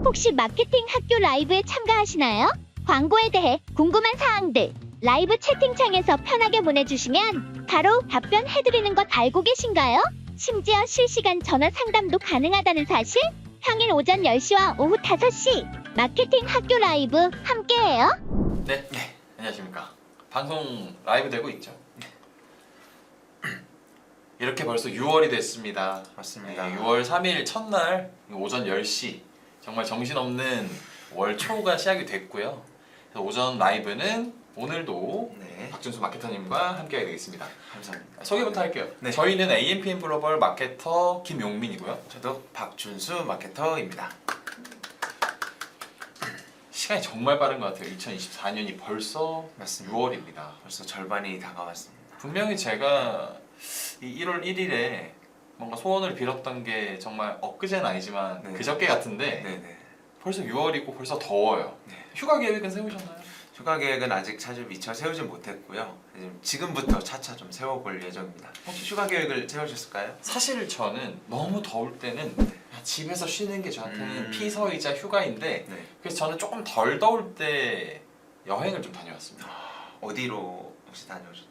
혹시 마케팅 학교 라이브에 참가하시나요? 광고에 대해 궁금한 사항들 라이브 채팅창에서 편하게 보내주시면 바로 답변해드리는 것 알고 계신가요? 심지어 실시간 전화 상담도 가능하다는 사실? 평일 오전 10시와 오후 5시 마케팅 학교 라이브 함께해요. 네, 안녕하십니까. 방송 라이브 되고 있죠. 이렇게 벌써 6월이 됐습니다. 맞습니다. 6월 3일 첫날 오전 10시 정말 정신없는 월 초가 시작이 됐고요. 그래서 오전 라이브는 오늘도 네. 박준수 마케터님과 함께하게 되겠습니다. 감사합니다. 소개부터 할게요. 네. 저희는 AMPM 글로벌 마케터 김용민이고요. 저도 박준수 마케터입니다. 시간이 정말 빠른 것 같아요. 2024년이 벌써 맞습니다. 6월입니다. 벌써 절반이 다가왔습니다. 분명히 제가 이 1월 1일에 뭔가 소원을 빌었던 게 정말 엊그제는 아니지만 네. 그저께 같은데 네네. 벌써 6월이고 벌써 더워요. 네. 휴가 계획은 세우셨나요? 휴가 계획은 아직 차질 미처 세우진 못했고요. 지금부터 차차 좀 세워볼 예정입니다. 혹시 휴가 계획을 세우셨을까요? 사실 저는 너무 더울 때는 집에서 쉬는 게 저한테는 음. 피서이자 휴가인데 네. 그래서 저는 조금 덜 더울 때 여행을 좀 다녀왔습니다. 어디로 혹시 다녀오셨죠?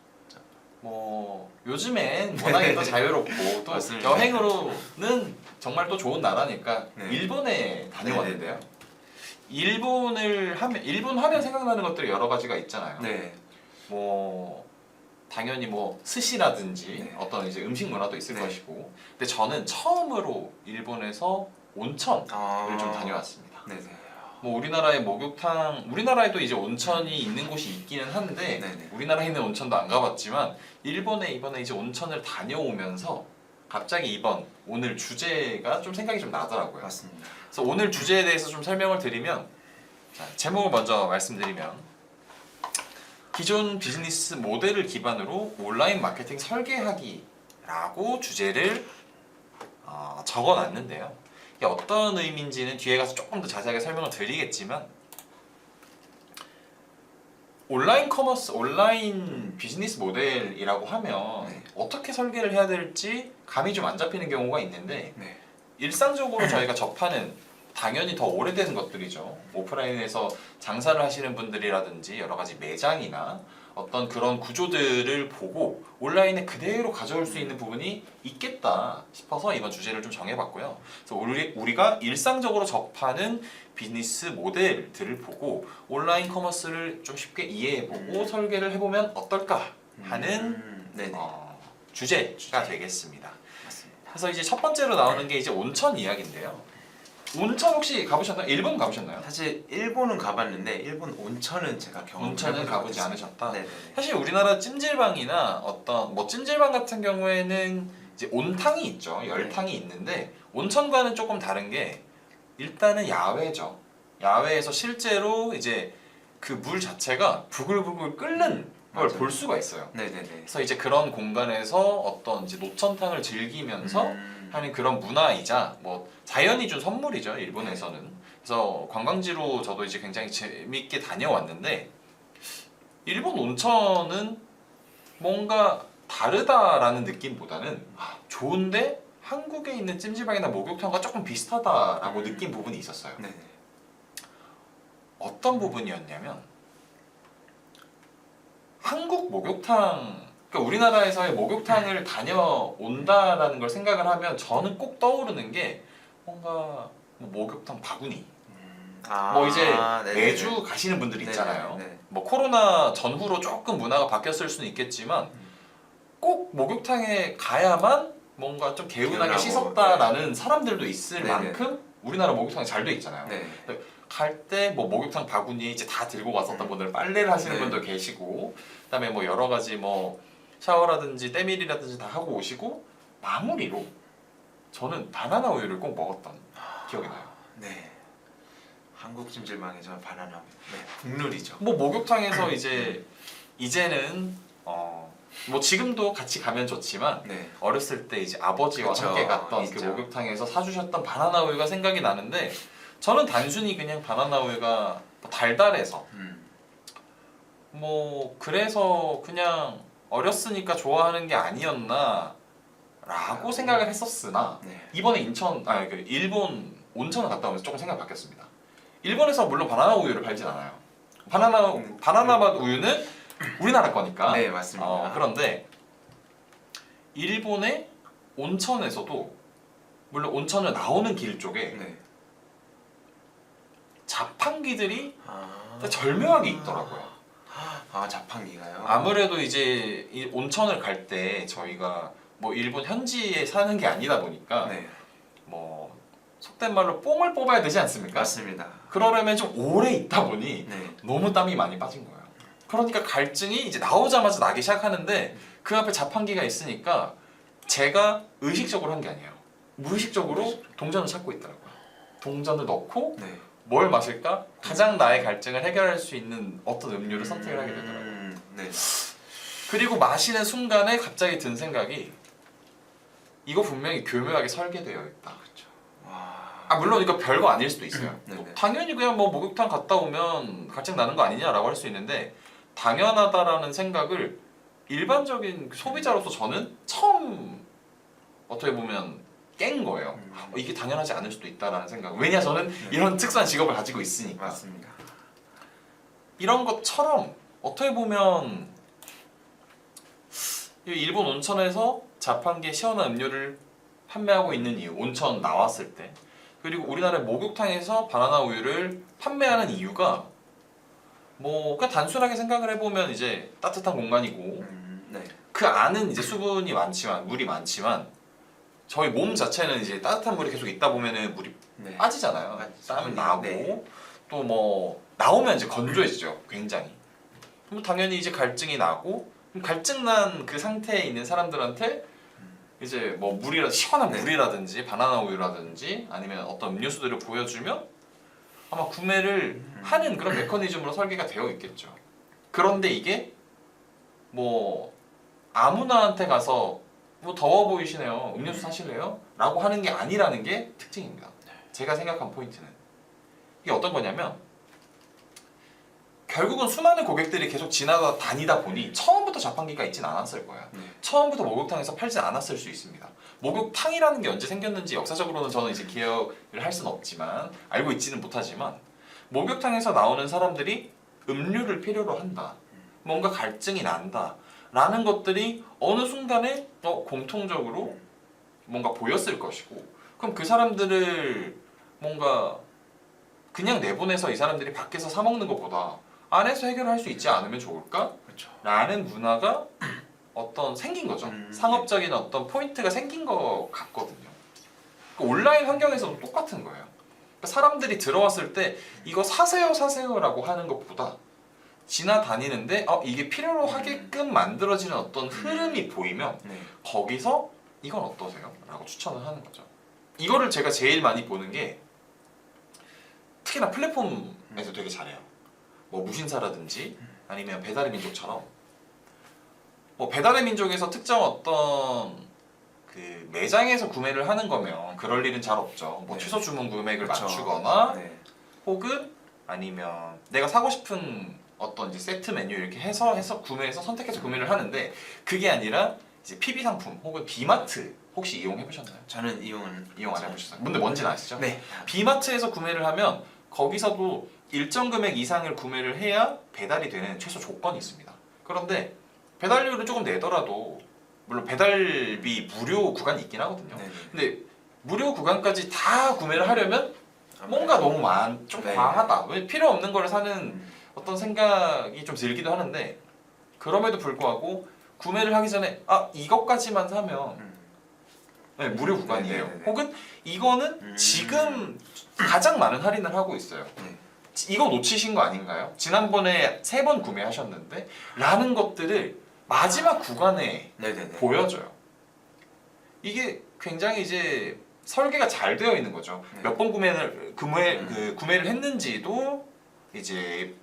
뭐 요즘엔 워낙에 또 자유롭고 또 맞습니다. 여행으로는 정말 또 좋은 나라니까 네. 일본에 다녀왔는데요. 일본 하면 생각나는 것들이 여러 가지가 있잖아요. 네. 뭐 당연히 뭐 스시라든지 네. 어떤 이제 음식 문화도 있을 네. 것이고, 근데 저는 처음으로 일본에서 온천을 좀 다녀왔습니다. 네네. 뭐 우리나라에도 이제 온천이 있는 곳이 있기는 한데 네네. 우리나라에 있는 온천도 안 가봤지만 일본에 이번에 이제 온천을 다녀오면서 갑자기 오늘 주제가 좀 생각이 좀 나더라고요. 맞습니다. 그래서 오늘 주제에 대해서 좀 설명을 드리면, 자, 제목을 먼저 말씀드리면 기존 비즈니스 모델을 기반으로 온라인 마케팅 설계하기라고 주제를 적어놨는데요. 이게 어떤 의미인지는 뒤에 가서 조금 더 자세하게 설명을 드리겠지만, 온라인 비즈니스 모델이라고 하면 네. 어떻게 설계를 해야 될지 감이 좀 안 잡히는 경우가 있는데, 네. 일상적으로 저희가 접하는 당연히 더 오래된 것들이죠. 오프라인에서 장사를 하시는 분들이라든지 여러 가지 매장이나 어떤 그런 구조들을 보고 온라인에 그대로 가져올 수 있는 부분이 있겠다 싶어서 이번 주제를 좀 정해봤고요. 그래서 우리가 일상적으로 접하는 비즈니스 모델들을 보고 온라인 커머스를 좀 쉽게 이해해보고 설계를 해보면 어떨까 하는 네네. 주제가 되겠습니다. 맞습니다. 그래서 이제 첫 번째로 나오는 게 이제 온천 이야기인데요. 온천 혹시 가보셨나요? 일본 가보셨나요? 사실 일본은 가봤는데 일본 온천은 제가 온천은 가보지 않으셨다. 네네. 사실 우리나라 찜질방이나 어떤 뭐 찜질방 같은 경우에는 이제 온탕이 있죠. 열탕이 있는데 온천과는 조금 다른 게 일단은 야외죠. 야외에서 실제로 이제 그 물 자체가 부글부글 끓는 걸 맞아요. 볼 수가 있어요. 네네네. 그래서 이제 그런 공간에서 어떤 이제 노천탕을 즐기면서 하는 그런 문화이자 뭐 자연이 준 선물이죠, 일본에서는. 그래서 관광지로 저도 이제 굉장히 재밌게 다녀왔는데, 일본 온천은 뭔가 다르다라는 느낌보다는 좋은데 한국에 있는 찜질방이나 목욕탕과 조금 비슷하다라고 느낀 부분이 있었어요. 네네. 어떤 부분이었냐면, 한국 목욕탕, 그러니까 우리나라에서의 목욕탕을 다녀온다라는 걸 생각을 하면 저는 꼭 떠오르는 게 뭔가 뭐 목욕탕 바구니, 뭐 이제 네네네. 매주 가시는 분들이 있잖아요. 네네. 뭐 코로나 전후로 조금 문화가 바뀌었을 수는 있겠지만 꼭 목욕탕에 가야만 뭔가 좀 개운하게 개운하고, 씻었다라는 사람들도 있을 네네. 만큼 우리나라 목욕탕이 잘 돼 있잖아요. 네. 갈 때 뭐 목욕탕 바구니 이제 다 들고 갔었던 분들, 빨래를 하시는 네. 분들 계시고, 그다음에 뭐 여러 가지 뭐 샤워라든지 때밀이라든지 다 하고 오시고 마무리로 저는 바나나 우유를 꼭 먹었던 기억이 나요. 네. 한국 찜질방에서 바나나. 네. 국룰이죠. 뭐 목욕탕에서 이제는 뭐 지금도 같이 가면 좋지만 네. 어렸을 때 이제 아버지와 그쵸, 함께 갔던 그 있죠. 목욕탕에서 사주셨던 바나나 우유가 생각이 나는데, 저는 단순히 그냥 바나나 우유가 달달해서 뭐 그래서 그냥 어렸으니까 좋아하는 게 아니었나 라고 생각을 했었으나, 네. 이번에 일본 온천을 갔다 오면서 조금 생각이 바뀌었습니다. 일본에서 물론 바나나 우유를 팔진 않아요. 바나나 맛 우유는 우리나라 거니까. 네, 맞습니다. 그런데 일본의 온천에서도 물론 온천을 나오는 길 쪽에 네. 자판기들이 아, 절묘하게 있더라고요. 자판기가요? 아무래도 이제 이 온천을 갈 때 저희가 뭐 일본 현지에 사는 게 아니다 보니까 네, 뭐 속된 말로 뽕을 뽑아야 되지 않습니까? 맞습니다. 그러려면 좀 오래 있다 보니 네, 너무 땀이 많이 빠진 거예요. 그러니까 갈증이 이제 나오자마자 나기 시작하는데 그 앞에 자판기가 있으니까 제가 의식적으로 한 게 아니에요. 무의식적으로 동전을 찾고 있더라고요. 동전을 넣고 네. 뭘 마실까? 가장 나의 갈증을 해결할 수 있는 어떤 음료를 선택을 하게 되더라고요. 네. 그리고 마시는 순간에 갑자기 든 생각이 이거 분명히 교묘하게 설계되어 있다. 그렇죠. 와. 아 물론 이거 별거 아닐 수도 있어요. 네네. 당연히 그냥 뭐 목욕탕 갔다 오면 갈증 나는 거 아니냐라고 할 수 있는데 당연하다라는 생각을 일반적인 소비자로서 저는 처음 어떻게 보면 깬 거예요. 이게 당연하지 않을 수도 있다라는 생각. 왜냐 저는 이런 특수한 직업을 가지고 있으니까. 맞습니다. 이런 것처럼 어떻게 보면 이 일본 온천에서 자판기에 시원한 음료를 판매하고 있는 이유, 온천 나왔을 때 그리고 우리나라 목욕탕에서 바나나 우유를 판매하는 이유가 뭐 그냥 단순하게 생각을 해보면 이제 따뜻한 공간이고 네. 그 안은 이제 수분이 많지만 물이 많지만 저희 몸 자체는 이제 따뜻한 물이 계속 있다 보면은 물이 네. 빠지잖아요. 땀이 나고 네. 또 뭐 나오면 이제 건조해지죠. 굉장히. 그럼 당연히 이제 갈증이 나고 그럼 갈증 난 그 상태에 있는 사람들한테 이제 뭐 시원한 네. 물이라든지 바나나 우유라든지 아니면 어떤 음료수들을 보여주면 아마 구매를 하는 그런 메커니즘으로 설계가 되어 있겠죠. 그런데 이게 뭐 아무나한테 가서 뭐 더워 보이시네요. 음료수 사실래요? 라고 하는 게 아니라는 게 특징입니다. 제가 생각한 포인트는 이게 어떤 거냐면 결국은 수많은 고객들이 계속 다니다 보니 처음부터 자판기가 있진 않았을 거야. 네. 처음부터 목욕탕에서 팔진 않았을 수 있습니다. 목욕탕이라는 게 언제 생겼는지 역사적으로는 저는 이제 기억을 할 수는 없지만 알고 있지는 못하지만 목욕탕에서 나오는 사람들이 음료를 필요로 한다. 뭔가 갈증이 난다. 라는 것들이 어느 순간에 공통적으로 뭔가 보였을 것이고 그럼 그 사람들을 뭔가 그냥 내보내서 이 사람들이 밖에서 사 먹는 것보다 안에서 해결할 수 있지 않으면 좋을까? 그렇죠. 라는 문화가 어떤 생긴 거죠. 상업적인 어떤 포인트가 생긴 것 같거든요. 온라인 환경에서도 똑같은 거예요. 사람들이 들어왔을 때 이거 사세요라고 하는 것보다 지나다니는데 이게 필요로 하게끔 만들어지는 어떤 흐름이 보이면 네. 거기서 이건 어떠세요? 라고 추천을 하는 거죠. 이거를 제가 제일 많이 보는 게 특히나 플랫폼에서 되게 잘해요. 뭐 무신사라든지 아니면 배달의 민족처럼 뭐 배달의 민족에서 특정 어떤 그 매장에서 구매를 하는 거면 그럴 일은 잘 없죠. 뭐 네. 최소 주문 금액을 그렇죠. 맞추거나 네. 혹은 아니면 내가 사고 싶은 어떤 이제 세트 메뉴 이렇게 해서 구매해서 선택해서 구매를 하는데 그게 아니라 이제 PB 상품 혹은 비마트 혹시 이용해 보셨나요? 저는 이용은 이용 안 해보셨어요? 근데 뭔지는 아시죠? 네. 비마트에서 구매를 하면 거기서도 일정 금액 이상을 구매를 해야 배달이 되는 최소 조건이 있습니다. 그런데 배달료를 조금 내더라도 물론 배달비 무료 구간이 있긴 하거든요. 네. 근데 무료 구간까지 다 구매를 하려면 뭔가 너무 좀 네. 과하다. 왜 필요 없는 걸 사는 어떤 생각이 좀 들기도 하는데 그럼에도 불구하고 구매를 하기 전에 이것까지만 사면 네, 무료 구간이에요. 네네네. 혹은 이거는 지금 가장 많은 할인을 하고 있어요. 네. 이거 놓치신 거 아닌가요? 지난번에 3번 구매하셨는데 라는 것들을 마지막 구간에 네네네. 보여줘요. 이게 굉장히 이제 설계가 잘 되어 있는 거죠. 네. 몇 번 구매를 했는지도 이제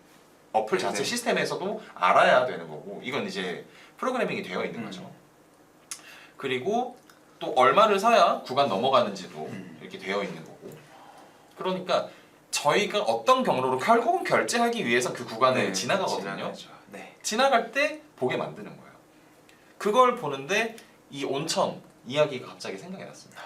어플 자체 네. 시스템에서도 알아야 되는 거고 이건 이제 프로그래밍이 되어 있는 거죠. 그리고 또 얼마를 사야 구간 넘어가는지도 이렇게 되어 있는 거고. 그러니까 저희가 어떤 경로로 결국은 결제하기 위해서 그 구간을 지나가거든요. 지나가죠. 네. 지나갈 때 보게 만드는 거예요. 그걸 보는데 이 온천 이야기가 갑자기 생각이 났습니다.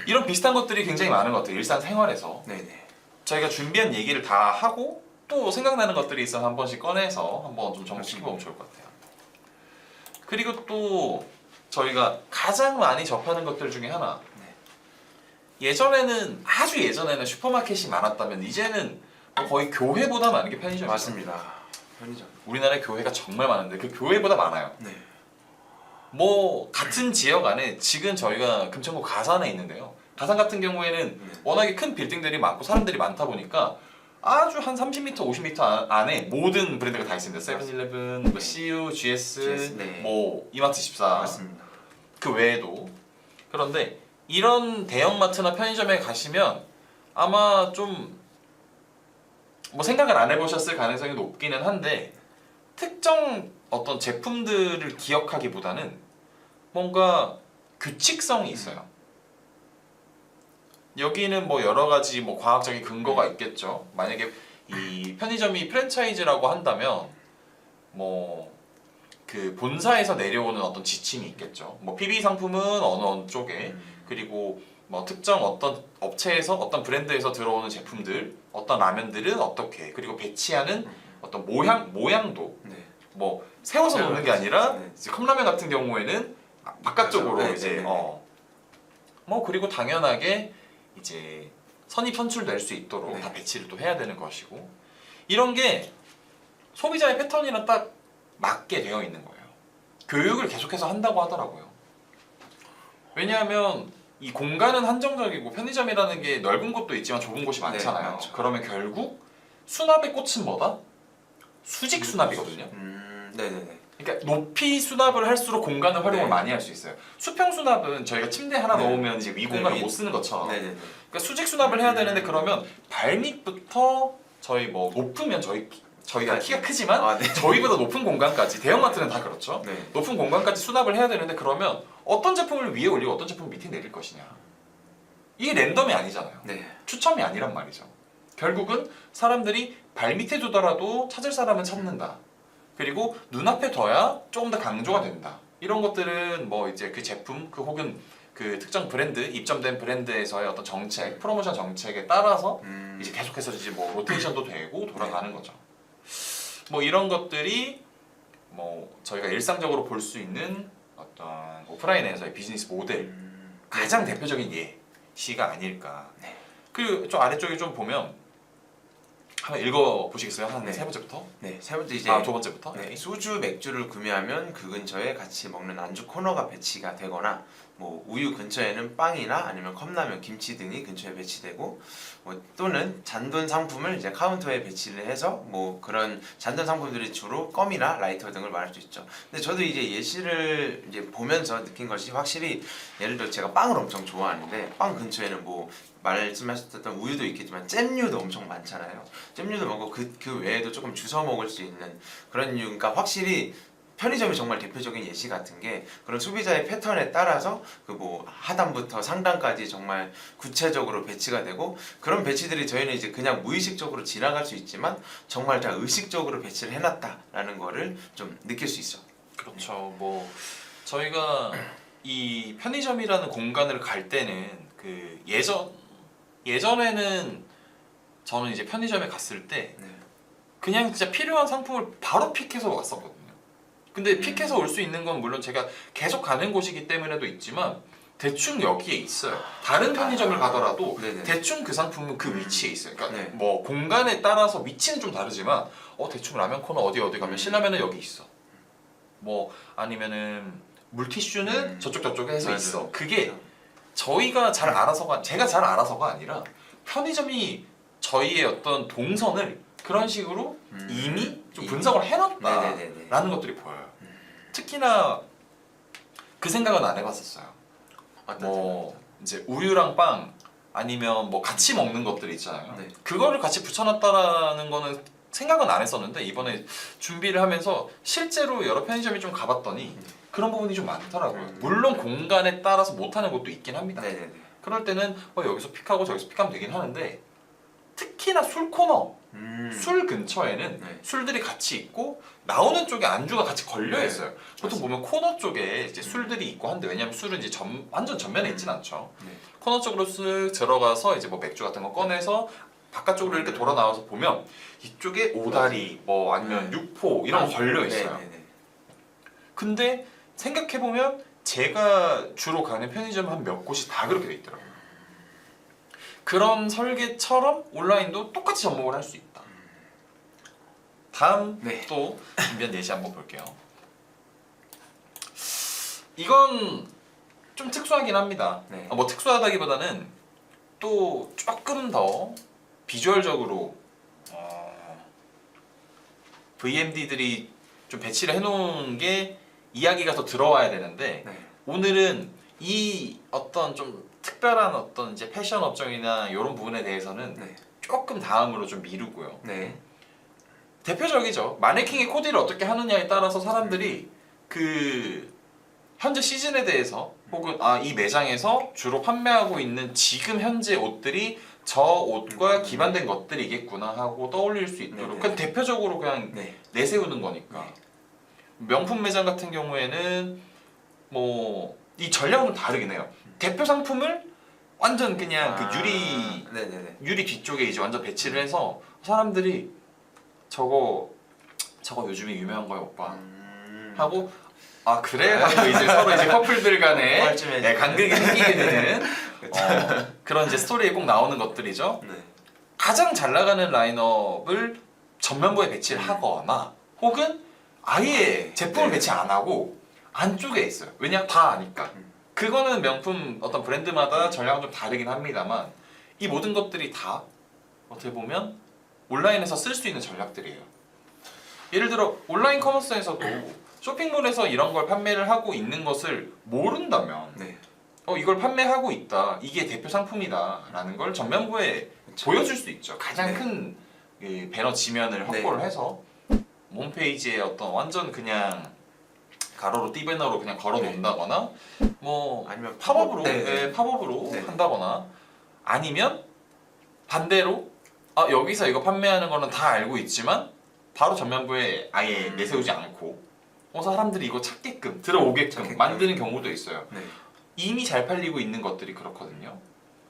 이런 비슷한 것들이 굉장히 많은 것 같아요. 일상생활에서 네네. 저희가 준비한 얘기를 다 하고 또 생각나는 것들이 있어서 한 번씩 꺼내서 한번 좀 정리시켜보면 좋을 것 같아요. 그리고 또 저희가 가장 많이 접하는 것들 중에 하나, 예전에는 아주 예전에는 슈퍼마켓이 많았다면 이제는 뭐 거의 교회보다 많은 게 편의점이죠. 맞습니다. 편의점. 우리나라에 교회가 정말 많은데 그 교회보다 많아요. 네. 뭐 같은 지역 안에 지금 저희가 금천구 가산에 있는데요. 가산 같은 경우에는 네. 워낙에 큰 빌딩들이 많고 사람들이 많다 보니까 아주 한 30m, 50m 안에 모든 브랜드가 다 있습니다. 세븐일레븐, 뭐 CU, GS, 네. 뭐 이마트24 맞습니다. 그 외에도. 그런데 이런 대형마트나 편의점에 가시면 아마 좀 뭐 생각을 안 해보셨을 가능성이 높기는 한데 특정 어떤 제품들을 기억하기보다는 뭔가 규칙성이 있어요. 여기는 뭐 여러 가지 뭐 과학적인 근거가 있겠죠. 만약에 이 편의점이 프랜차이즈라고 한다면 뭐 그 본사에서 내려오는 어떤 지침이 있겠죠. 뭐 PB 상품은 어느 쪽에, 그리고 뭐 특정 어떤 업체에서 어떤 브랜드에서 들어오는 제품들, 어떤 라면들은 어떻게, 그리고 배치하는 어떤 모양도 네. 뭐 세워서 놓는 게 아니라 네. 이제 컵라면 같은 경우에는 바깥쪽으로 네, 이제 네, 네. 뭐 그리고 당연하게 이제 선입 선출될 수 있도록 네. 다 배치를 또 해야 되는 것이고, 이런 게 소비자의 패턴이랑 딱 맞게 되어 있는 거예요. 교육을 계속해서 한다고 하더라고요. 왜냐하면 이 공간은 한정적이고 편의점이라는 게 넓은 곳도 있지만 좁은 곳이 많잖아요. 네, 맞죠. 그러면 결국 수납의 꽃은 뭐다? 수직 수납이거든요. 네네네. 그러니까 높이 수납을 할수록 공간을 활용을 네. 많이 할 수 있어요. 수평 수납은 저희가 침대 하나 네. 넣으면 이제 위 공간을 네. 못 쓰는 것처럼. 네네네. 그러니까 수직 수납을 해야 되는데 그러면 발밑부터 저희 뭐 높으면 저희가 키가 크지만 아, 네. 저희보다 높은 공간까지, 대형마트는 다 그렇죠. 네. 높은 공간까지 수납을 해야 되는데 그러면 어떤 제품을 위에 올리고 어떤 제품을 밑에 내릴 것이냐. 이게 랜덤이 아니잖아요. 네. 추첨이 아니란 말이죠. 결국은 사람들이 발밑에 두더라도 찾을 사람은 찾는다. 그리고 눈앞에 둬야 조금 더 강조가 된다. 이런 것들은 뭐 이제 그 제품, 그 혹은 그 특정 브랜드, 입점된 브랜드에서의 어떤 정책, 프로모션 정책에 따라서 이제 계속해서 이제 뭐 로테이션도 되고 돌아가는 거죠. 뭐 이런 것들이 뭐 저희가 일상적으로 볼 수 있는 어떤 오프라인에서의 비즈니스 모델 가장 대표적인 예시가 아닐까. 네. 그리고 좀 아래쪽에 좀 보면 한번 읽어 보시겠어요? 한 네. 세 번째부터? 네. 세 번째 이제 두 번째부터? 네, 소주, 맥주를 구매하면 그 근처에 같이 먹는 안주 코너가 배치가 되거나 뭐 우유 근처에는 빵이나 아니면 컵라면, 김치 등이 근처에 배치되고 뭐 또는 잔돈 상품을 이제 카운터에 배치를 해서 뭐 그런 잔돈 상품들이 주로 껌이나 라이터 등을 말할 수 있죠. 근데 저도 이제 예시를 이제 보면서 느낀 것이 확실히 예를 들어 제가 빵을 엄청 좋아하는데 빵 근처에는 뭐 말씀하셨던 우유도 있겠지만 잼류도 엄청 많잖아요. 잼류도 많고 그 외에도 조금 주워 먹을 수 있는 그런 이유, 그러니까 확실히 편의점이 정말 대표적인 예시 같은 게 그런 소비자의 패턴에 따라서 그 뭐 하단부터 상단까지 정말 구체적으로 배치가 되고 그런 배치들이 저희는 이제 그냥 무의식적으로 지나갈 수 있지만 정말 다 의식적으로 배치를 해놨다라는 거를 좀 느낄 수 있어. 그렇죠. 뭐 저희가 이 편의점이라는 공간을 갈 때는 그 예전에는 저는 이제 편의점에 갔을 때 네. 그냥 진짜 필요한 상품을 바로 픽해서 왔었거든요. 근데 픽해서 올 수 있는 건 물론 제가 계속 가는 곳이기 때문에도 있지만 대충 여기에 있어요. 다른 편의점을 가더라도 네네. 대충 그 상품은 그 위치에 있어요. 그러니까 네. 뭐 공간에 따라서 위치는 좀 다르지만 대충 라면 코너 어디 가면 신라면은 여기 있어. 뭐 아니면은 물티슈는 저쪽에 해서 맞아요. 있어. 그게 제가 잘 알아서가 아니라 편의점이 저희의 어떤 동선을 그런 식으로 이미 좀 분석을 해놨다라는 네네네네. 것들이 보여요. 특히나 그 생각은 안 해봤었어요. 뭐 이제 우유랑 빵 아니면 뭐 같이 먹는 것들 있잖아요. 네. 그거를 같이 붙여놨다라는 거는 생각은 안 했었는데 이번에 준비를 하면서 실제로 여러 편의점이 좀 가봤더니 그런 부분이 좀 많더라고요. 물론 공간에 따라서 못하는 것도 있긴 합니다. 네네네. 그럴 때는 여기서 픽하고 저기서 픽하면 되긴 하는데 특히나 술 코너, 술 근처에는 네. 술들이 같이 있고 나오는 쪽에 안주가 같이 걸려 네. 있어요. 보통 보면 코너 쪽에 이제 술들이 있고 한데 왜냐면 술은 이제 완전 전면에 있진 않죠. 네. 코너 쪽으로 쓱 들어가서 이제 뭐 맥주 같은 거 꺼내서 바깥쪽으로 이렇게 돌아 나와서 보면 이쪽에 오다리 뭐 아니면 육포 이런 거 걸려 있어요. 네, 네, 네. 근데 생각해 보면 제가 주로 가는 편의점 한 몇 곳이 다 그렇게 돼 있더라고요. 그런 설계처럼 온라인도 똑같이 접목을 할 수 있다. 다음 네. 또 준비한 예시 한번 볼게요. 이건 좀 특수하긴 합니다. 네. 뭐 특수하다기보다는 또 조금 더 비주얼적으로 VMD들이 좀 배치를 해놓은 게 이야기가 더 들어와야 되는데 네. 오늘은 이 어떤 좀 특별한 어떤 이제 패션 업종이나 이런 부분에 대해서는 네. 조금 다음으로 좀 미루고요. 네. 대표적이죠. 마네킹의 코디를 어떻게 하느냐에 따라서 사람들이 그 현재 시즌에 대해서 혹은 이 매장에서 주로 판매하고 있는 지금 현재 옷들이 저 옷과 기반된 것들이겠구나 하고 떠올릴 수 있도록 네네. 그냥 대표적으로 그냥 네. 내세우는 거니까. 명품 매장 같은 경우에는 뭐 이 전략은 좀 다르긴 해요. 대표 상품을 완전 그냥 그 네네네. 유리 뒤쪽에 이제 완전 배치를 해서 사람들이 저거 요즘에 유명한 거야 오빠 하고 그래 하고 이제 서로 이제 커플들 간에 뻘쭘해지는. 간극이 생기게 되는 그런 이제 스토리에 꼭 나오는 것들이죠. 네. 가장 잘 나가는 라인업을 전면부에 배치를 하거나 혹은 아예 제품을 네. 배치 안 하고 안쪽에 있어요. 왜냐 다 아니까. 그거는 명품 어떤 브랜드마다 전략은 좀 다르긴 합니다만 이 모든 것들이 다 어떻게 보면 온라인에서 쓸 수 있는 전략들이에요. 예를 들어 온라인 커머스에서도 쇼핑몰에서 이런 걸 판매를 하고 있는 것을 모른다면 네. 이걸 판매하고 있다. 이게 대표 상품이다라는 걸 전면부에 그쵸. 보여줄 수 있죠. 가장 네. 큰 그 배너 지면을 확보를 해서 홈페이지에 어떤 완전 그냥 가로로 띠배너로 그냥 걸어 놓는다거나 뭐 아니면 팝업으로 네. 팝업으로 네. 한다거나 아니면 반대로 여기서 이거 판매하는 거는 다 알고 있지만 바로 전면부에 아예 내세우지 않고 사람들이 이거 찾게끔 들어오게끔 만드는 경우도 있어요. 네. 이미 잘 팔리고 있는 것들이 그렇거든요.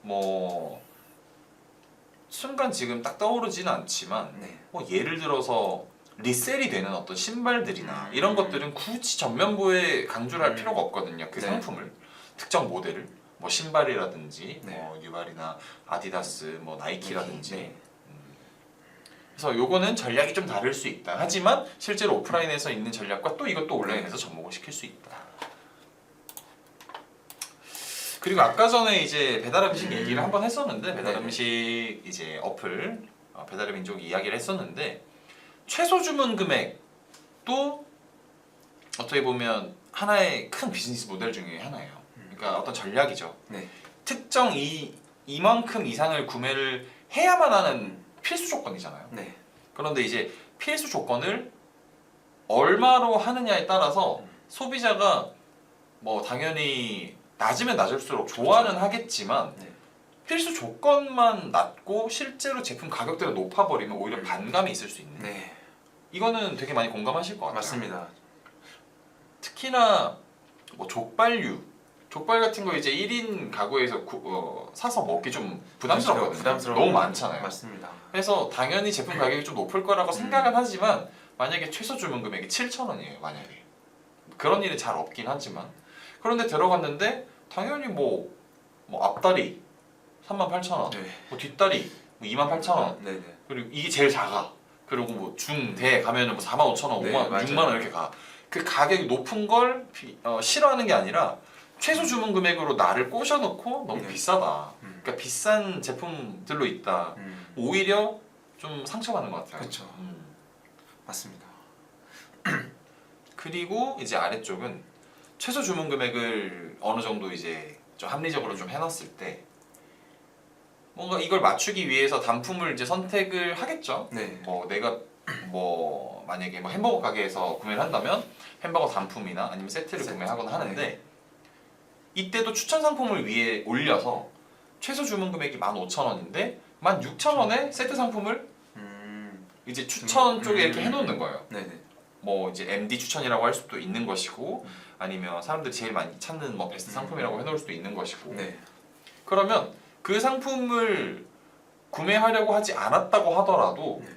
뭐 순간 지금 딱 떠오르지는 않지만 네. 뭐 예를 들어서 리셀이 되는 어떤 신발들이나 이런 것들은 굳이 전면부에 강조를 할 필요가 없거든요. 그 네. 상품을 특정 모델을 뭐 신발이라든지 네. 뭐 뉴발이나 아디다스 뭐 나이키라든지 네. 그래서 요거는 전략이 좀 다를 수 있다. 하지만 실제로 오프라인에서 있는 전략과 또 이것도 온라인에서 접목을 시킬 수 있다. 그리고 아까 전에 이제 배달 음식 얘기를 한번 했었는데 배달 음식 이제 어플 배달의 민족 이야기를 했었는데 최소 주문 금액도 어떻게 보면 하나의 큰 비즈니스 모델 중에 하나예요. 그러니까 어떤 전략이죠. 네. 특정 이만큼 이상을 구매를 해야만 하는 필수 조건이잖아요. 네. 그런데 이제 필수 조건을 얼마로 하느냐에 따라서 소비자가 뭐 당연히 낮으면 낮을수록 좋아는 하겠지만 네. 필수 조건만 낮고 실제로 제품 가격대가 높아버리면 오히려 반감이 있을 수 있는. 네. 이거는 되게 많이 공감하실 것 같아요. 맞습니다. 특히나 뭐 족발 같은 거 이제 1인 가구에서 사서 먹기 좀 부담스럽거든요. 부담스러운 너무 많잖아요. 맞습니다. 그래서 당연히 제품 가격이 좀 높을 거라고 생각은 하지만 만약에 최소 주문 금액이 7,000원이에요. 만약에 그런 일은 잘 없긴 하지만 그런데 들어갔는데 당연히 뭐 앞다리 38,000원, 네. 뭐 뒷다리 뭐 28,000원, 네네. 그리고 이게 제일 작아. 그리고 뭐 중, 대 가면은 뭐 45,000원, 네, 5만, 맞아요. 6만 원 이렇게 가. 그 가격이 높은 걸 싫어하는 게 아니라 최소 주문 금액으로 나를 꼬셔놓고 너무 네. 비싸다. 그러니까 비싼 제품들로 있다. 오히려 좀 상처받는 것 같아요. 그쵸. 맞습니다. 그리고 이제 아래쪽은 최소 주문 금액을 어느 정도 이제 좀 합리적으로 좀 해놨을 때 뭔가 이걸 맞추기 위해서 단품을 이제 선택을 하겠죠. 네. 뭐 내가 뭐 만약에 뭐 햄버거 가게에서 구매를 한다면 햄버거 단품이나 아니면 세트를 구매하거나 하는데 이때도 추천 상품을 위에 올려서 최소 주문 금액이 15,000원인데 16,000원에 세트 상품을 이제 추천 쪽에 이렇게 해놓는 거예요. 네네. 뭐 이제 MD 추천이라고 할 수도 있는 것이고 아니면 사람들이 제일 많이 찾는 뭐 베스트 상품이라고 해놓을 수도 있는 것이고 네. 그러면 그 상품을 구매하려고 하지 않았다고 하더라도 네.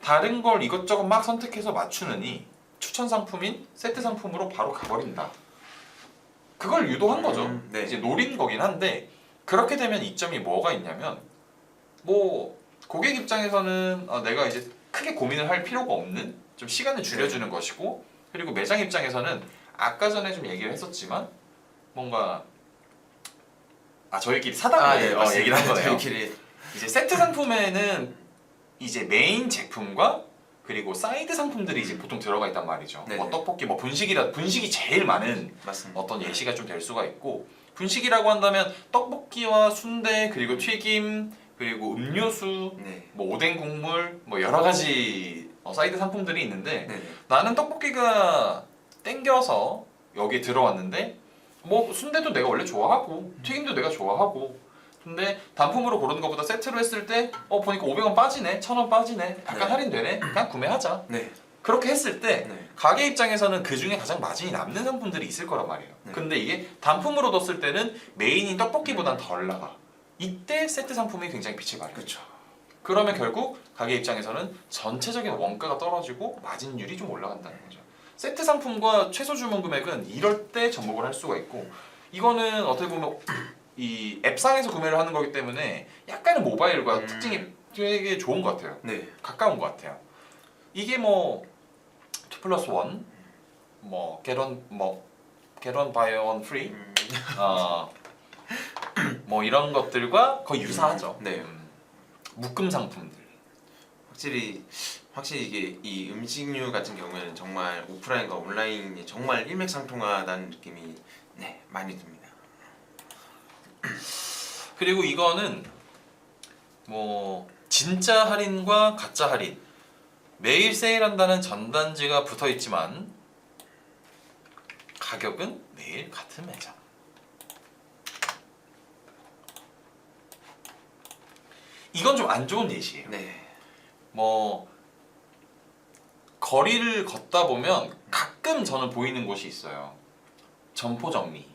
다른 걸 이것저것 막 선택해서 맞추느니 추천 상품인 세트 상품으로 바로 가버린다. 그걸 유도한 거죠. 네. 이제 노린 거긴 한데 그렇게 되면 이점이 뭐가 있냐면 뭐 고객 입장에서는 내가 이제 크게 고민을 할 필요가 없는 좀 시간을 줄여주는 것이고 그리고 매장 입장에서는 아까 전에 좀 얘기를 했었지만 뭔가 저희끼리 사다 보니 맞습니다. 얘기를 한 거네요. 저희끼리 이제 세트 상품에는 이제 메인 제품과 그리고 사이드 상품들이 이제 보통 들어가 있단 말이죠. 네네. 뭐 떡볶이, 뭐 분식이 제일 많은 맞습니다. 어떤 예시가 좀 될 수가 있고 분식이라고 한다면 떡볶이와 순대 그리고 튀김 그리고 음료수 네. 뭐 오뎅 국물 뭐 여러 가지 사이드 상품들이 있는데 네네. 나는 떡볶이가 땡겨서 여기 들어왔는데 뭐 순대도 내가 원래 좋아하고 튀김도 내가 좋아하고 근데 단품으로 고르는 것보다 세트로 했을 때 보니까 500원 빠지네 1000원 빠지네 약간 네. 할인되네 그냥 구매하자 네. 그렇게 했을 때 네. 가게 입장에서는 그 중에 가장 마진이 남는 상품들이 있을 거란 말이에요. 네. 근데 이게 단품으로 뒀을 때는 메인인 떡볶이보단 덜 나가. 이때 세트 상품이 굉장히 빛을 발해요. 그렇죠. 그러면 결국 가게 입장에서는 전체적인 원가가 떨어지고 마진율이 좀 올라간다는 거죠. 세트 상품과 최소 주문 금액은 이럴 때 접목을 할 수가 있고 이거는 어떻게 보면 이 앱상에서 구매를 하는 거기 때문에 약간의 모바일과 특징이 되게 좋은 것 같아요. 네. 가까운 것 같아요. 이게 뭐 2+1, 뭐 get on buy one free, 뭐 이런 것들과 거의 유사하죠. 네. 묶음 상품들. 확실히 이게 이 음식류 같은 경우에는 정말 오프라인과 온라인이 정말 일맥상통하다는 느낌이 많이 듭니다. 그리고 이거는 뭐 진짜 할인과 가짜 할인. 매일 세일한다는 전단지가 붙어 있지만 가격은 매일 같은 매장. 이건 좀 안 좋은 예시예요. 네. 뭐 거리를 걷다 보면 가끔 저는 보이는 곳이 있어요. 점포 정리.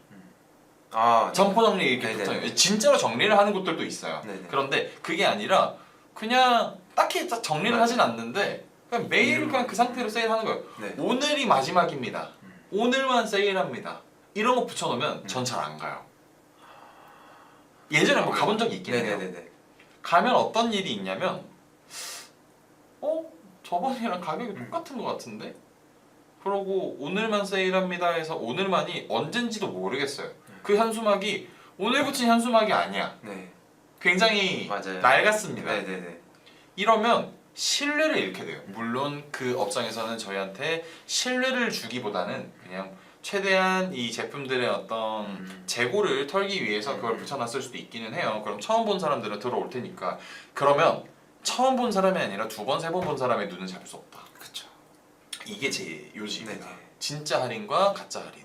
점포 정리 이렇게 네네네. 붙어요. 진짜로 정리를 하는 곳들도 있어요. 네네. 그런데 그게 아니라 그냥 딱히 정리를 하진 않는데 그냥 매일 그냥 그 상태로 세일하는 거예요. 네. 오늘이 마지막입니다. 오늘만 세일합니다. 이런 거 붙여놓으면 전 잘 안 가요. 예전에 뭐 가본 적이 있긴 해요. 네네네. 가면 어떤 일이 있냐면 저번이랑 가격이 똑같은 것 같은데? 그러고 오늘만 세일합니다 해서 오늘만이 언젠지도 모르겠어요. 그 현수막이 오늘 붙인 현수막이 아니야. 네. 굉장히 맞아요. 낡았습니다. 네네네. 이러면 신뢰를 잃게 돼요. 물론 그 업장에서는 저희한테 신뢰를 주기보다는 그냥 최대한 이 제품들의 어떤 재고를 털기 위해서 그걸 붙여놨을 수도 있기는 해요. 그럼 처음 본 사람들은 들어올 테니까. 그러면 처음 본 사람이 아니라 두 번, 세 번 본 사람의 눈은 잡을 수 없다. 그렇죠. 이게 제 요지입니다. 네네. 진짜 할인과 가짜 할인.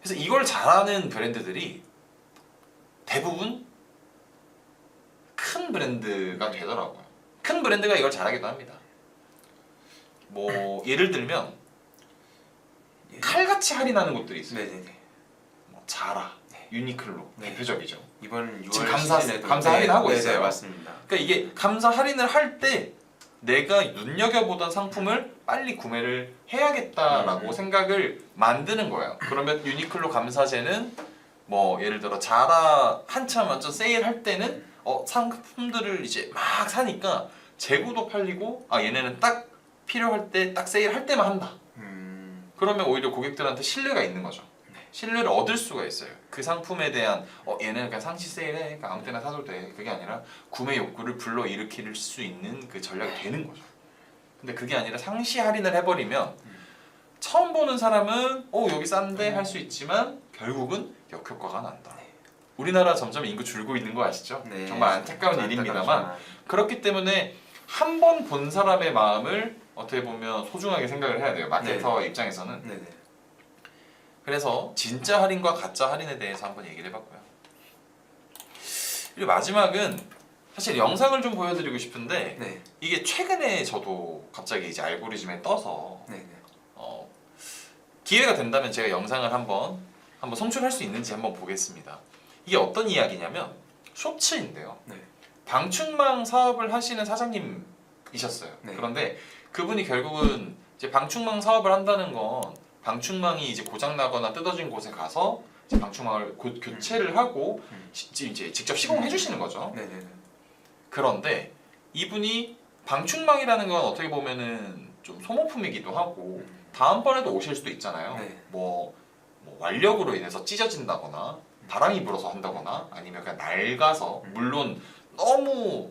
그래서 이걸 잘하는 브랜드들이 대부분 큰 브랜드가 되더라고요. 큰 브랜드가 이걸 잘하기도 합니다. 뭐 예를 들면 칼같이 할인하는 곳들이 있어요. 네네네. 뭐 자라, 유니클로 네. 대표적이죠. 이번 6월 지금 시즌에도 감사 할인하고 네네, 있어요. 맞습니다. 그러니까 이게 감사 할인을 할 때 내가 눈여겨보던 상품을 빨리 구매를 해야겠다라고 생각을 만드는 거예요. 그러면 유니클로 감사제는 뭐 예를 들어 자라 한참 완전 세일할 때는 상품들을 이제 막 사니까 재고도 팔리고 얘네는 딱 필요할 때 딱 세일할 때만 한다. 그러면 오히려 고객들한테 신뢰가 있는 거죠. 신뢰를 얻을 수가 있어요. 그 상품에 대한 얘는 그냥 상시 세일해 그러니까 아무 때나 사도 돼. 그게 아니라 구매 욕구를 불러일으킬 수 있는 그 전략이 되는 거죠. 근데 그게 아니라 상시 할인을 해버리면 처음 보는 사람은 여기 싼데 할 수 있지만 결국은 역효과가 난다. 우리나라 점점 인구 줄고 있는 거 아시죠? 네. 정말 안타까운 일입니다만 안타깝지만. 그렇기 때문에 한 번 본 사람의 마음을 어떻게 보면 소중하게 생각을 해야 돼요. 마케터 입장에서는. 네네. 그래서 진짜 할인과 가짜 할인에 대해서 한번 얘기를 해봤고요. 그리고 마지막은 사실 영상을 좀 보여드리고 싶은데 네. 이게 최근에 저도 갑자기 이제 알고리즘에 떠서 네. 네. 기회가 된다면 제가 영상을 한번 송출할 수 있는지 한번 보겠습니다. 이게 어떤 이야기냐면 쇼츠인데요. 네. 방충망 사업을 하시는 사장님이셨어요. 네. 그런데 그분이 결국은 이제 방충망 사업을 한다는 건 방충망이 이제 고장 나거나 뜯어진 곳에 가서 이제 방충망을 교체를 하고 이제 직접 시공해 주시는 거죠. 네. 네. 그런데 이분이 방충망이라는 건 어떻게 보면은 좀 소모품이기도 하고 다음번에도 오실 수도 있잖아요. 네. 뭐 완력으로 인해서 찢어진다거나 바람이 불어서 한다거나 아니면 그냥 낡아서 물론 너무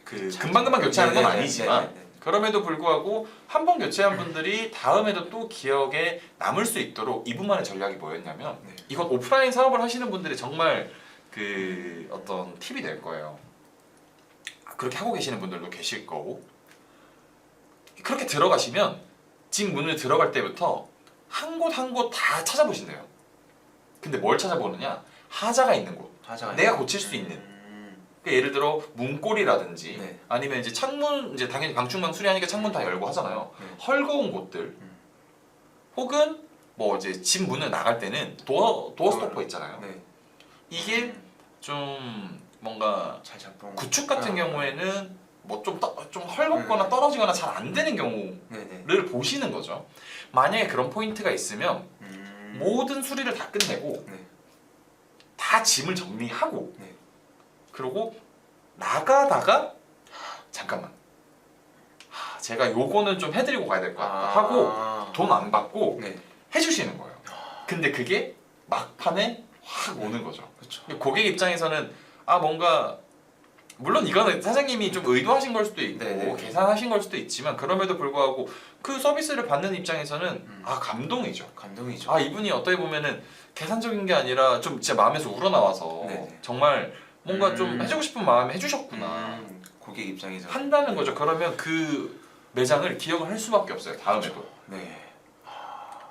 금방금방 교체하는 건 아니지만 그럼에도 불구하고 한 번 교체한 분들이 다음에도 또 기억에 남을 수 있도록 이분만의 전략이 뭐였냐면 네. 이건 오프라인 사업을 하시는 분들이 정말 그 어떤 팁이 될 거예요. 그렇게 하고 계시는 분들도 계실 거고 그렇게 들어가시면 집 문을 들어갈 때부터 한 곳 한 곳 다 찾아보신대요. 근데 뭘 찾아보느냐? 하자가 있는 곳, 내가 고칠 수 있는. 그러니까 예를 들어 문고리라든지 네. 아니면 이제 창문 이제 당연히 방충망 수리하니까 창문 다 열고 하잖아요. 네. 헐거운 곳들 혹은 뭐 이제 집 문을 나갈 때는 도어 스토퍼 있잖아요. 네. 이게 좀 뭔가 잘 잡고 구축 같은 경우에는 뭐 좀 헐겁거나 떨어지거나 잘 안 되는 경우를 네네. 보시는 거죠. 만약에 그런 포인트가 있으면 모든 수리를 다 끝내고 네. 다 짐을 정리하고 네. 그리고 나가다가 잠깐만 제가 요거는 좀 해드리고 가야 될 것 같다 하고 돈 안 받고 네. 해주시는 거예요. 근데 그게 막판에 확 오는 거죠. 그렇죠. 고객 입장에서는 뭔가 물론 이거는 사장님이 좀 의도하신 걸 수도 있고 네네. 계산하신 걸 수도 있지만 그럼에도 불구하고 그 서비스를 받는 입장에서는 감동이죠. 감동이죠. 이분이 어떻게 보면은 계산적인 게 아니라 좀 진짜 마음에서 우러나와서 네네. 정말 뭔가 좀 해주고 싶은 마음에 해주셨구나 고객 입장에서 한다는 거죠. 그러면 그 매장을 기억을 할 수밖에 없어요. 다음에도. 네.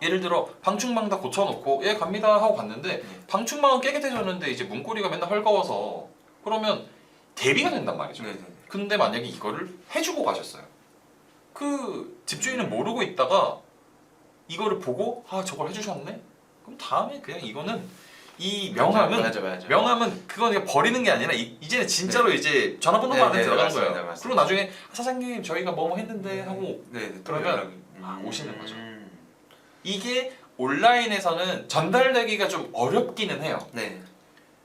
예를 들어 방충망 다 고쳐놓고 예 갑니다 하고 갔는데 네. 방충망은 깨끗해졌는데 이제 문고리가 맨날 헐거워서 그러면 대비가 된단 말이죠. 네네. 근데 만약에 이거를 해주고 가셨어요. 그 집주인은 모르고 있다가 이거를 보고 저걸 해주셨네? 그럼 다음에 그냥 이거는 이 명함은 맞아. 명함은 그건 그냥 버리는 게 아니라 이제는 진짜로 이제 전화번호만 안에 들어가는 맞습니다, 거예요. 맞습니다. 그리고 나중에 사장님 저희가 뭐 했는데 하고 네. 그러면 오시는 거죠. 이게 온라인에서는 전달되기가 좀 어렵기는 해요. 네.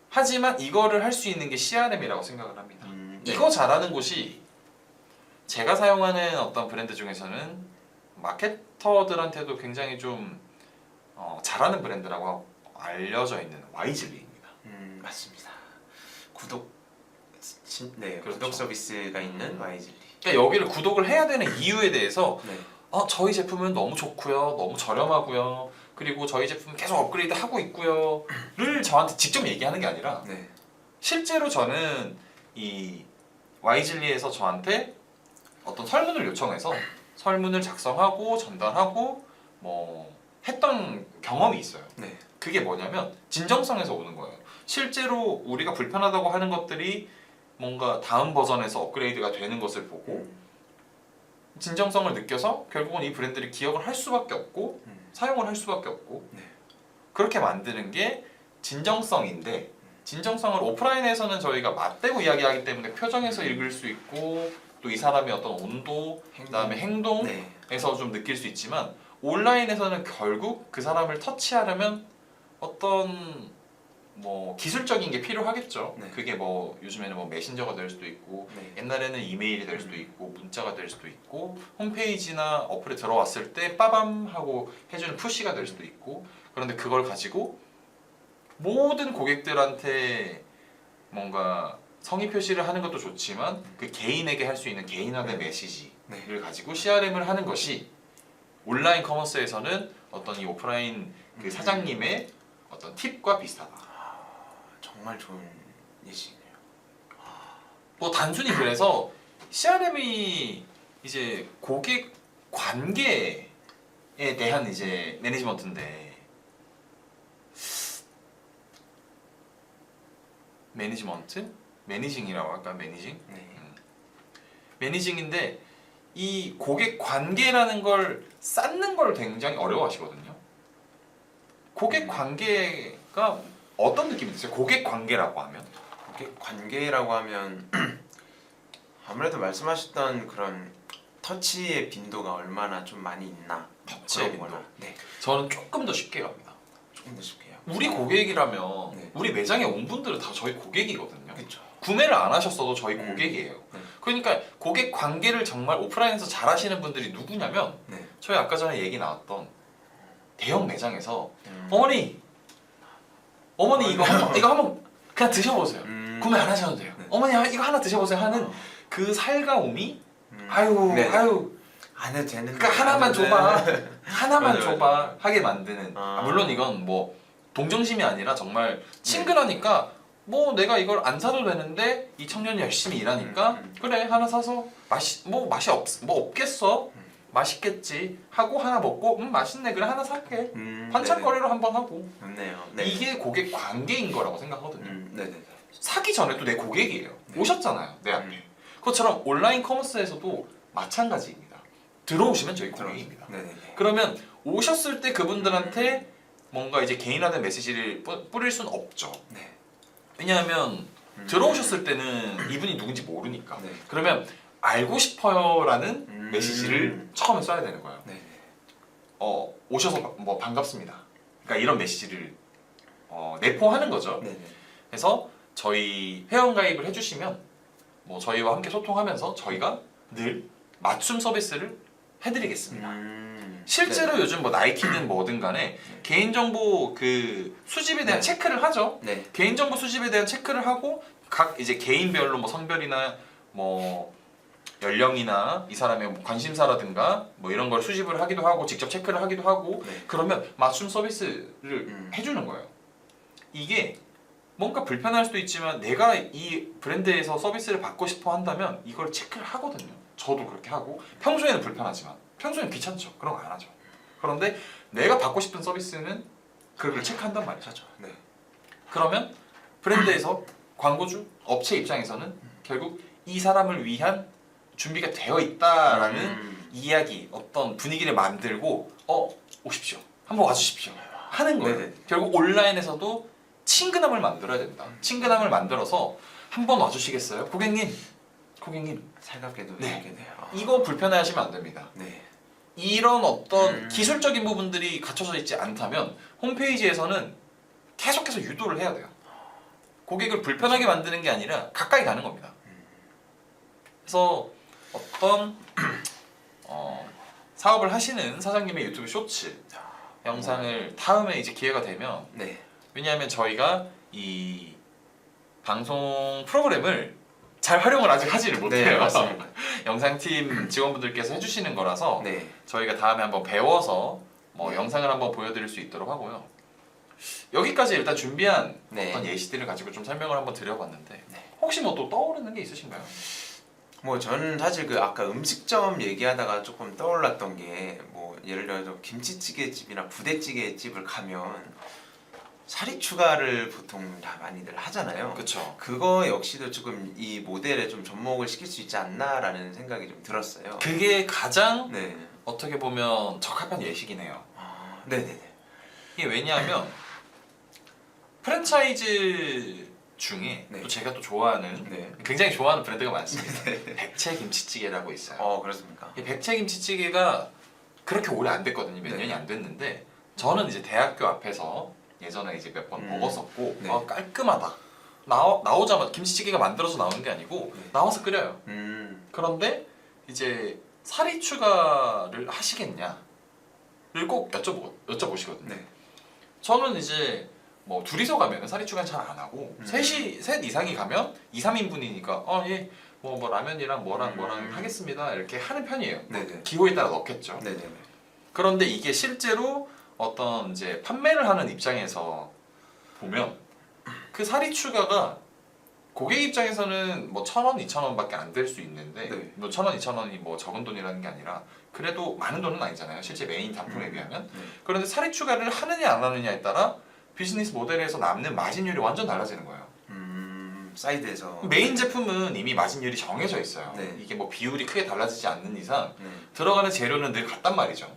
하지만 이거를 할 수 있는 게 CRM이라고 생각을 합니다. 네. 이거 잘하는 곳이 제가 사용하는 어떤 브랜드 중에서는 마케터들한테도 굉장히 좀 잘하는 브랜드라고 알려져 있는 와이즐리입니다. 맞습니다. 그렇죠. 구독 서비스가 있는 와이즐리. 그러니까 여기를 구독을 해야 되는 이유에 대해서 네. 저희 제품은 너무 좋고요, 너무 저렴하고요, 그리고 저희 제품 계속 업그레이드 하고 있고요를 저한테 직접 얘기하는 게 아니라 네. 실제로 저는 이 와이즐리에서 저한테 어떤 설문을 요청해서 설문을 작성하고 전달하고 뭐 했던 경험이 있어요. 네. 그게 뭐냐면 진정성에서 오는 거예요. 실제로 우리가 불편하다고 하는 것들이 뭔가 다음 버전에서 업그레이드가 되는 것을 보고 진정성을 느껴서 결국은 이 브랜드를 기억을 할 수밖에 없고 사용을 할 수밖에 없고 네. 그렇게 만드는 게 진정성인데 진정성을 오프라인에서는 저희가 맞대고 이야기하기 때문에 표정에서 읽을 수 있고 또 이 사람의 어떤 온도, 그다음에 행동에서 네. 좀 느낄 수 있지만 온라인에서는 결국 그 사람을 터치하려면 어떤 뭐 기술적인 게 필요하겠죠. 네. 그게 뭐 요즘에는 뭐 메신저가 될 수도 있고 네. 옛날에는 이메일이 될 수도 있고 문자가 될 수도 있고 홈페이지나 어플에 들어왔을 때 빠밤 하고 해주는 푸시가 될 수도 있고 그런데 그걸 가지고 모든 고객들한테 뭔가 성의 표시를 하는 것도 좋지만 그 개인에게 할 수 있는 개인화된 메시지를 네. 가지고 CRM을 하는 것이 온라인 커머스에서는 어떤 이 오프라인 그 사장님의 어떤 팁과 비슷하다. 정말 좋은 예시네요. 뭐 단순히 그래서 CRM이 이제 고객 관계에 대한 이제 매니지먼트인데 매니지먼트? 매니징이라고 할까? 매니징? 네. 매니징인데 이 고객 관계라는 걸 쌓는 걸 굉장히 어려워하시거든요. 고객 관계가 어떤 느낌이 드세요? 고객 관계라고 하면? 고객 관계라고 하면 아무래도 말씀하셨던 그런 터치의 빈도가 얼마나 좀 많이 있나 터치의 그런 거나. 빈도. 네. 저는 조금 더 쉽게 갑니다. 조금 더 쉽게요. 우리 고객이라면 네. 우리 매장에 온 분들은 다 저희 고객이거든요. 그렇죠. 구매를 안 하셨어도 저희 고객이에요. 네. 그러니까 고객 관계를 정말 오프라인에서 잘 하시는 분들이 누구냐면 네. 저희 아까 전에 얘기 나왔던 대형 매장에서 음. 어머니 이거 한번 그냥 드셔보세요. 구매 안 하셔도 돼요. 네. 어머니 이거 하나 드셔보세요 하는 그 살가움이 네. 안 해도 되는데 그러니까 하나만 줘봐 하나만 맞아요, 줘봐 맞아요. 하게 만드는 물론 이건 뭐 동정심이 아니라 정말 친근하니까 뭐 내가 이걸 안 사도 되는데 이 청년이 열심히 일하니까 그래 하나 사서 맛이 없겠어 맛있겠지 하고 하나 먹고 맛있네 그래 하나 살게 반찬거리로 한번 하고 좋네요. 네. 이게 고객 관계인 거라고 생각하거든요. 네네. 사기 전에도 내 고객이에요. 네. 오셨잖아요 내 앞에. 그것처럼 온라인 커머스에서도 마찬가지입니다. 들어오시면 저희 고객입니다. 네네. 그러면 오셨을 때 그분들한테 뭔가 이제 개인화된 메시지를 뿌릴 수는 없죠. 네. 왜냐하면 들어오셨을 때는 이분이 누군지 모르니까. 네. 그러면 알고 싶어요라는 메시지를 처음에 써야 되는 거예요. 네네. 오셔서 뭐 반갑습니다. 그러니까 이런 메시지를 내포하는 거죠. 네네. 그래서 저희 회원 가입을 해주시면 뭐 저희와 함께 소통하면서 저희가 늘 맞춤 서비스를 해드리겠습니다. 실제로 요즘 뭐 나이키든 뭐든 간에 개인정보 그 수집에 대한 네. 체크를 하죠. 네. 개인정보 수집에 대한 체크를 하고 각 이제 개인별로 뭐 성별이나 뭐 연령이나 이 사람의 뭐 관심사라든가 뭐 이런 걸 수집을 하기도 하고 직접 체크를 하기도 하고 네. 그러면 맞춤 서비스를 해주는 거예요. 이게 뭔가 불편할 수도 있지만 내가 이 브랜드에서 서비스를 받고 싶어 한다면 이걸 체크를 하거든요. 저도 그렇게 하고 평소에는 불편하지만 평소에는 귀찮죠. 그런 거 안 하죠. 그런데 내가 받고 싶은 서비스는 그걸 체크한단 말이죠. 네. 그러면 브랜드에서 광고주, 업체 입장에서는 결국 이 사람을 위한 준비가 되어 있다라는 이야기, 어떤 분위기를 만들고 오십시오. 한번 와주십시오. 하는 거예요. 네네. 결국 온라인에서도 친근함을 만들어야 된다. 친근함을 만들어서 한번 와주시겠어요? 고객님 살갑게도 네. 이렇게 돼요. 이거 불편해하시면 안 됩니다. 네. 이런 어떤 기술적인 부분들이 갖춰져 있지 않다면 홈페이지에서는 계속해서 유도를 해야 돼요. 고객을 불편하게 만드는 게 아니라 가까이 가는 겁니다. 그래서 어떤 사업을 하시는 사장님의 유튜브 쇼츠 영상을 다음에 이제 기회가 되면 네. 왜냐하면 저희가 이 방송 프로그램을 잘 활용을 아직 하지를 못해요. 네, 맞습니다. 영상팀 직원분들께서 해주시는 거라서 네. 저희가 다음에 한번 배워서 뭐 영상을 한번 보여드릴 수 있도록 하고요. 여기까지 일단 준비한 네. 어떤 예시들을 가지고 좀 설명을 한번 드려봤는데 네. 혹시 뭐 또 떠오르는 게 있으신가요? 뭐 저는 사실 그 아까 음식점 얘기하다가 조금 떠올랐던 게 뭐 예를 들어서 김치찌개 집이나 부대찌개 집을 가면 사리 추가를 보통 다 많이들 하잖아요. 그렇죠. 그거 역시도 조금 이 모델에 좀 접목을 시킬 수 있지 않나라는 생각이 좀 들었어요. 그게 가장 네. 어떻게 보면 적합한 예시긴 해요. 네네네. 이게 왜냐하면 프랜차이즈 중에 네. 또 제가 또 좋아하는 네. 굉장히 좋아하는 브랜드가 많습니다. 백채 김치찌개라고 있어요. 그렇습니까? 이 백채 김치찌개가 그렇게 오래 안 됐거든요. 몇 네. 년이 안 됐는데 저는 이제 대학교 앞에서 예전에 이제 몇 번 먹었었고 네. 깔끔하다. 나오자마자 김치찌개가 만들어서 나오는 게 아니고 네. 나와서 끓여요. 그런데 이제 사리 추가를 하시겠냐를 꼭 여쭤보시거든요. 네. 저는 이제 뭐 둘이서 가면 사리 추가는 잘 안 하고 셋 이상이 가면 2, 3인분이니까 예. 뭐 라면이랑 뭐랑 하겠습니다. 이렇게 하는 편이에요. 네네. 기호에 따라 넣겠죠. 네네. 그런데 이게 실제로 어떤 이제 판매를 하는 입장에서 보면 그 사리 추가가 고객 입장에서는 뭐 1,000원, 2,000원밖에 안 될 수 있는데 네. 뭐 1,000원, 2,000원이 뭐 적은 돈이라는 게 아니라 그래도 많은 돈은 아니잖아요. 실제 메인 단품에 비하면. 네. 그런데 사리 추가를 하느냐 안 하느냐에 따라 비즈니스 모델에서 남는 마진율이 완전 달라지는 거예요. 사이드에서 메인 제품은 이미 마진율이 정해져 있어요. 네. 이게 뭐 비율이 크게 달라지지 않는 이상 네. 들어가는 재료는 늘 같단 말이죠.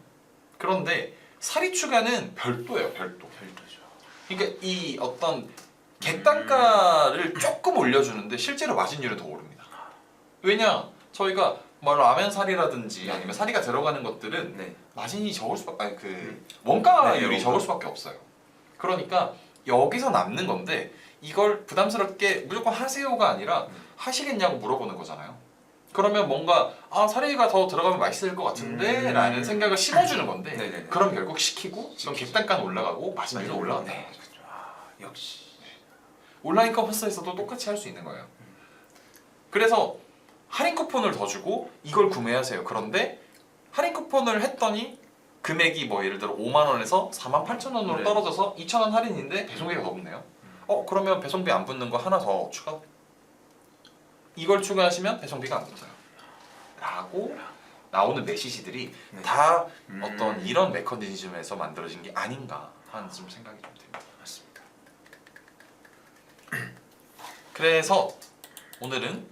그런데 사리 추가는 별도예요, 별도. 별도죠. 그러니까 이 어떤 객단가를 조금 올려주는데 실제로 마진율은 더 오릅니다. 왜냐? 저희가 뭐 라면 사리라든지 아니면 사리가 들어가는 것들은 네. 마진이 적을 수밖에 아니 그 원가율이 네, 적을 수밖에 없어요. 그러니까 여기서 남는 건데 이걸 부담스럽게 무조건 하세요가 아니라 하시겠냐고 물어보는 거잖아요. 그러면 뭔가 사리가 더 들어가면 맛있을 것 같은데 라는 생각을 심어주는 건데 네네네. 그럼 결국 시키고 그럼 객단가는 올라가고 마진율도 올라간다. 네. 그렇죠. 역시. 온라인 커머스에서도 똑같이 할 수 있는 거예요. 그래서 할인 쿠폰을 더 주고 이걸 구매하세요. 그런데 할인 쿠폰을 했더니 금액이 뭐 예를 들어 5만 원에서 48,000원으로 네. 떨어져서 2,000원 할인인데 배송비가 더 붙네요. 그러면 배송비 안 붙는 거 하나 더 추가. 이걸 추가하시면 배송비가 안 붙어요. 라고 나오는 메시지들이 네. 다 어떤 이런 메커니즘에서 만들어진 게 아닌가 하는 좀 생각이 좀 듭니다. 맞습니다. 그래서 오늘은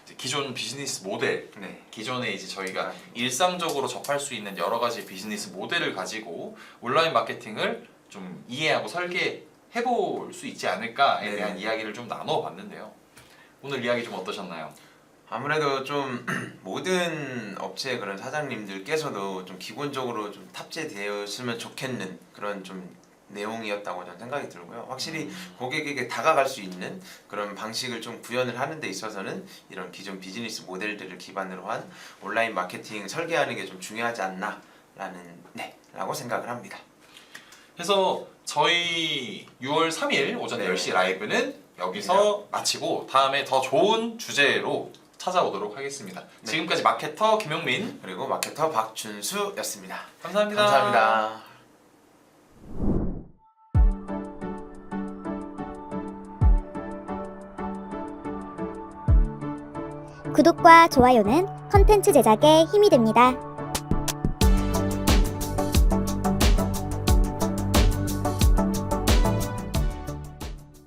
이제 기존 비즈니스 모델, 네. 기존에 이제 저희가 일상적으로 접할 수 있는 여러 가지 비즈니스 모델을 가지고 온라인 마케팅을 좀 이해하고 설계해 볼 수 있지 않을까에 네. 대한 이야기를 좀 나눠봤는데요. 오늘 이야기 좀 어떠셨나요? 아무래도 좀 모든 업체 그런 사장님들께서도 좀 기본적으로 좀 탑재되었으면 좋겠는 그런 좀 내용이었다고 저는 생각이 들고요. 확실히 고객에게 다가갈 수 있는 그런 방식을 좀 구현을 하는 데 있어서는 이런 기존 비즈니스 모델들을 기반으로 한 온라인 마케팅 설계하는 게 좀 중요하지 않나라는 라고 생각을 합니다. 그래서 저희 6월 3일 오전 네. 10시 라이브는 여기서 마치고 다음에 더 좋은 주제로 찾아오도록 하겠습니다. 네. 지금까지 마케터 김용민 그리고 마케터 박준수였습니다. 감사합니다. 감사합니다. 구독과 좋아요는 컨텐츠 제작에 힘이 됩니다.